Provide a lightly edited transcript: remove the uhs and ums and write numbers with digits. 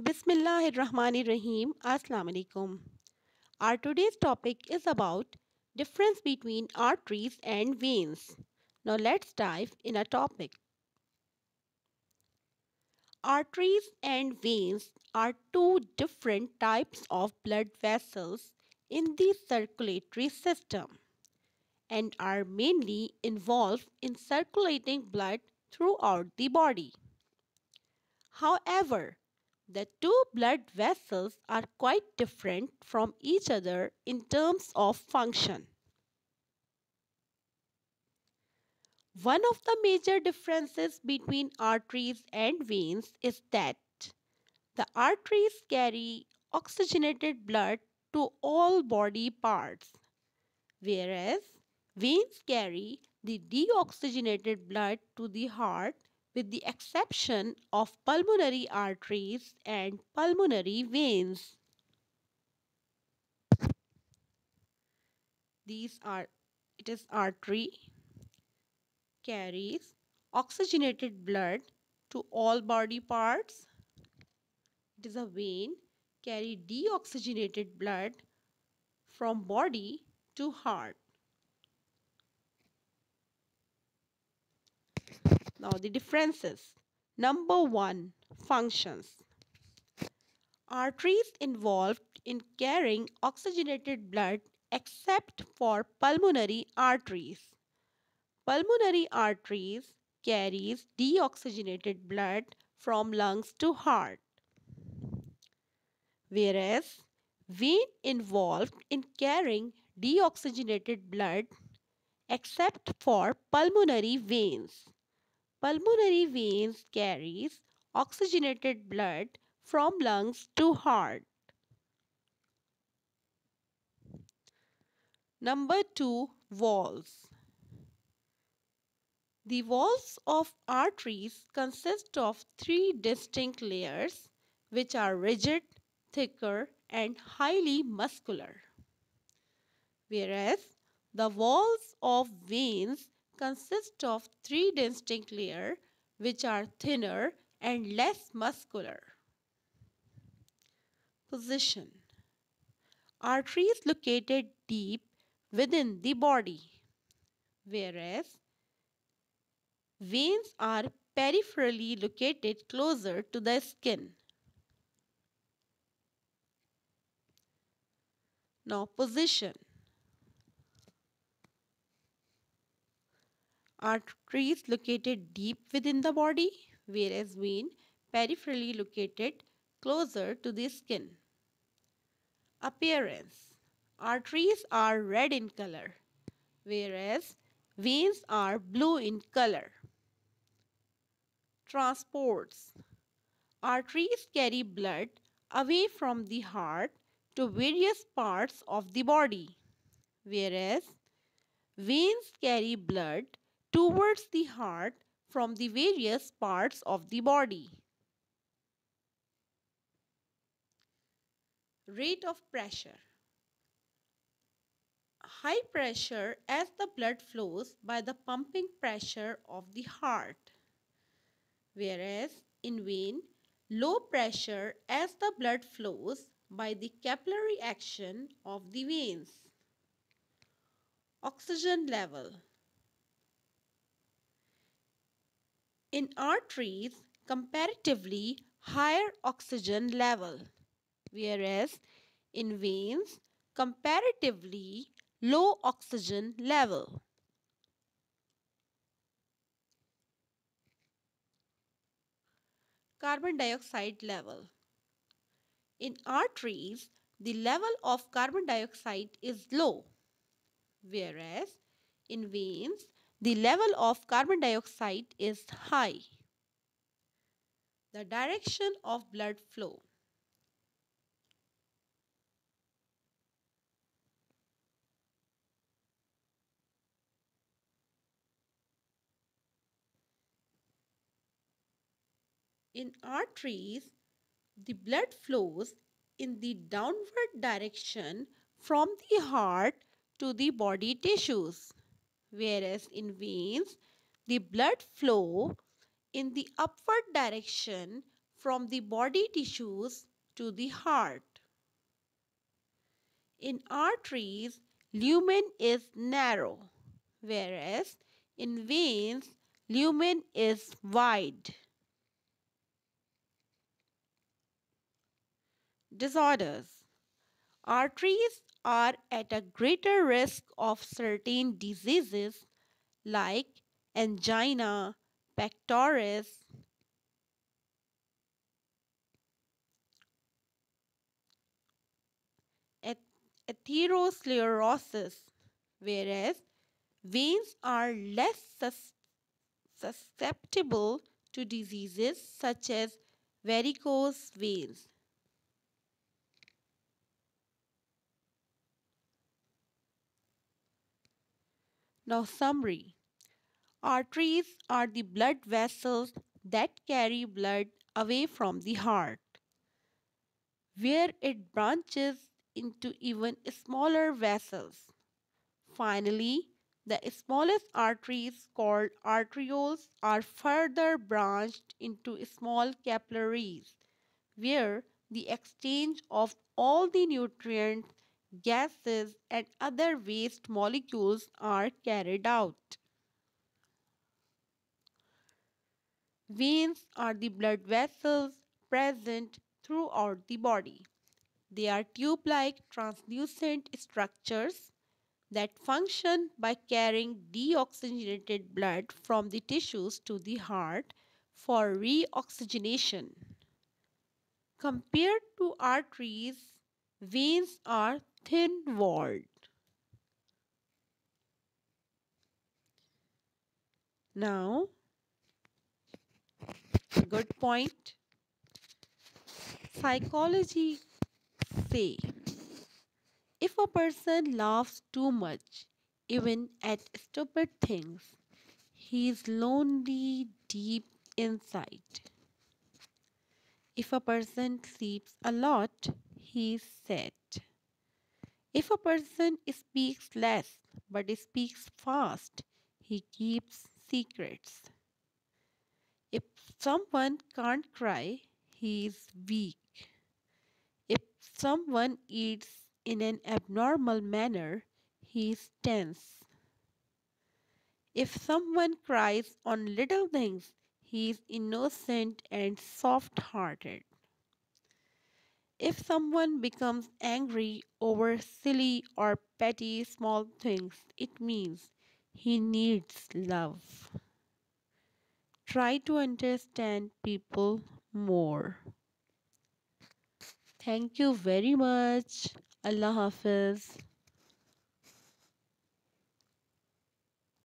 Bismillahirrahmanirrahim. Assalamu alaikum. Our today's topic is about difference between arteries and veins. Now let's dive in a topic. Arteries and veins are two different types of blood vessels in the circulatory system and are mainly involved in circulating blood throughout the body. However, the two blood vessels are quite different from each other in terms of function. One of the major differences between arteries and veins is that the arteries carry oxygenated blood to all body parts, whereas veins carry the deoxygenated blood to the heart with the exception of pulmonary arteries and pulmonary veins. These are it is artery carries oxygenated blood to all body parts. It is a vein carry deoxygenated blood from body to heart. Now the differences. Number 1, functions. Arteries involved in carrying oxygenated blood except for pulmonary arteries. Pulmonary arteries carries deoxygenated blood from lungs to heart, whereas vein involved in carrying deoxygenated blood except for pulmonary veins. Pulmonary veins carries oxygenated blood from lungs to heart. Number 2, walls. The walls of arteries consist of three distinct layers which are rigid, thicker and highly muscular, whereas the walls of veins consist of three distinct layers which are thinner and less muscular. Position. Arteries located deep within the body, whereas veins are peripherally located closer to the skin. Now position. Arteries located deep within the body, whereas vein peripherally located closer to the skin. Appearance. Arteries are red in color, whereas veins are blue in color. Transports. Arteries carry blood away from the heart to various parts of the body, whereas veins carry blood towards the heart from the various parts of the body. Rate of pressure. High pressure as the blood flows by the pumping pressure of the heart, whereas in vein, low pressure as the blood flows by the capillary action of the veins. Oxygen level. In arteries, comparatively higher oxygen level, whereas in veins, comparatively low oxygen level. Carbon dioxide level. In arteries, the level of carbon dioxide is low, whereas in veins, the level of carbon dioxide is high. The direction of blood flow. In arteries, the blood flows in the downward direction from the heart to the body tissues, whereas in veins, the blood flow in the upward direction from the body tissues to the heart. In arteries, lumen is narrow, whereas in veins, lumen is wide. Disorders. Arteries are at a greater risk of certain diseases like angina pectoris, atherosclerosis, whereas veins are less susceptible to diseases such as varicose veins. Now, summary. Arteries are the blood vessels that carry blood away from the heart, where it branches into even smaller vessels. Finally, the smallest arteries, called arterioles, are further branched into small capillaries, where the exchange of all the nutrients, gases, and other waste molecules are carried out. Veins are the blood vessels present throughout the body. They are tube like translucent structures that function by carrying deoxygenated blood from the tissues to the heart for reoxygenation. Compared to arteries, veins are thin walled. Now, good point. Psychology say if a person laughs too much, even at stupid things, he is lonely deep inside. If a person sleeps a lot, he is sad. If a person speaks less but speaks fast, he keeps secrets. If someone can't cry, he is weak. If someone eats in an abnormal manner, he is tense. If someone cries on little things, he is innocent and soft hearted. If someone becomes angry over silly or petty small things, it means he needs love. Try to understand people more. Thank you very much. Allah Hafiz.